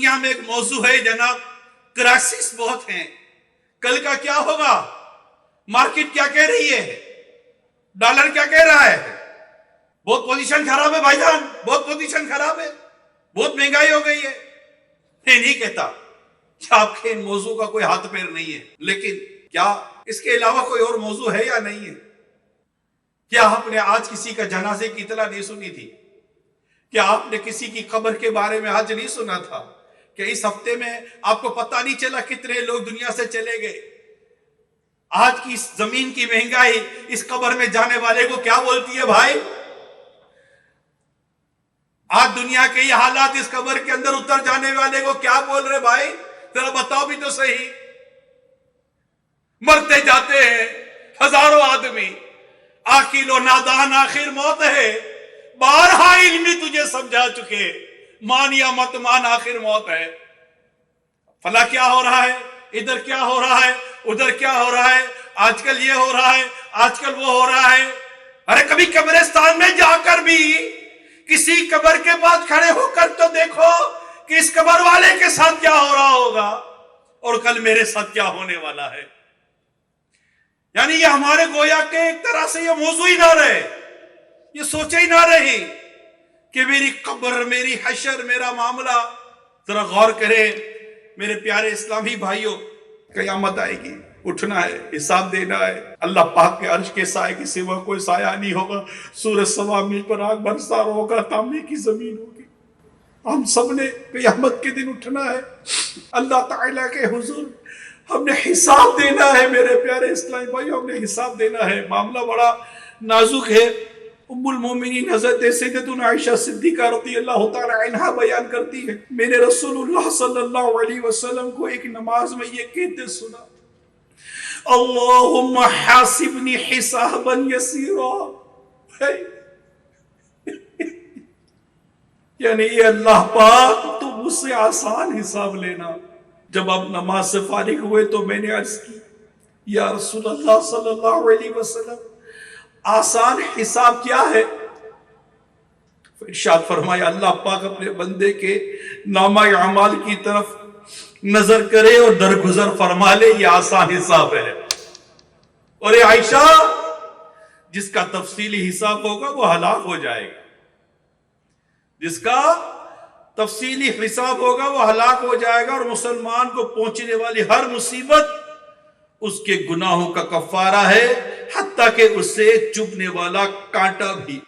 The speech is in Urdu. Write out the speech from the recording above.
دنیا میں ایک موضوع ہے جناب، کرائسس بہت ہیں. کل کا کیا ہوگا؟ مارکیٹ کیا کہہ رہی ہے؟ ڈالر کیا کہہ رہا ہے؟ بہت پوزیشن خراب ہے بھائی جان، بہت پوزیشن خراب ہے، بہت مہنگائی ہو گئی ہے. میں نہیں کہتا کہ آپ کے ان موضوع کا کوئی ہاتھ پیر نہیں ہے، لیکن کیا اس کے علاوہ کوئی اور موضوع ہے یا نہیں ہے؟ کیا آپ نے آج کسی کا جنازے کی اطلاع نہیں سنی تھی؟ کیا آپ نے کسی کی قبر کے بارے میں آج نہیں سنا تھا کہ اس ہفتے میں آپ کو پتہ نہیں چلا کتنے لوگ دنیا سے چلے گئے؟ آج کی اس زمین کی مہنگائی اس قبر میں جانے والے کو کیا بولتی ہے بھائی؟ آج دنیا کے یہ حالات اس قبر کے اندر اتر جانے والے کو کیا بول رہے بھائی؟ ذرا بتاؤ بھی تو صحیح. مرتے جاتے ہیں ہزاروں آدمی، عاقل و نادان آخر موت ہے. بارہا علمی تجھے سمجھا چکے، مان یا مت مان آخر موت ہے. فلا کیا ہو رہا ہے، ادھر کیا ہو رہا ہے، ادھر کیا ہو رہا ہے، آج کل یہ ہو رہا ہے، آج کل وہ ہو رہا ہے. ارے کبھی قبرستان میں جا کر بھی کسی قبر کے پاس کھڑے ہو کر تو دیکھو کہ اس قبر والے کے ساتھ کیا ہو رہا ہوگا اور کل میرے ساتھ کیا ہونے والا ہے. یعنی یہ ہمارے گویا کے ایک طرح سے یہ موضوع ہی نہ رہے، یہ سوچے ہی نہ رہی کہ میری قبر، میری حشر، میرا معاملہ. ذرا غور کرے میرے پیارے اسلامی بھائیوں، قیامت آئے گی، اٹھنا ہے، حساب دینا ہے. اللہ پاک کے عرش کے سائے کی سوا کوئی سایہ نہیں ہوگا. سورج سوا میل پر آگ برسا ہوگا، تانبے کی زمین ہوگی. ہم سب نے قیامت کے دن اٹھنا ہے اللہ تعالیٰ کے حضور. ہم نے حساب دینا ہے میرے پیارے اسلامی بھائیوں، ہم نے حساب دینا ہے. معاملہ بڑا نازک ہے. ام المومنین حضرت سیدتنا عائشہ صدیقہ رضی اللہ تعالی عنہا بیان کرتی ہے، میں نے رسول اللہ صلی اللہ علیہ وسلم کو ایک نماز میں یہ کہتے سنا، اللہم حاسبنی حسابا یسیرا. یعنی یہ اللہ پاک تو مجھ سے آسان حساب لینا. جب آپ نماز سے فارغ ہوئے تو میں نے عرض کی، یا رسول اللہ صلی اللہ علیہ وسلم آسان حساب کیا ہے؟ ارشاد فرمایا، اللہ پاک اپنے بندے کے نامہ اعمال کی طرف نظر کرے اور درگزر فرما لے، یہ آسان حساب ہے. اور اے عائشہ، جس کا تفصیلی حساب ہوگا وہ ہلاک ہو جائے گا. جس کا تفصیلی حساب ہوگا وہ ہلاک ہو جائے گا، اور مسلمان کو پہنچنے والی ہر مصیبت اس کے گناہوں کا کفارہ ہے، حتیٰ کہ اس سے چبھنے والا کانٹا بھی.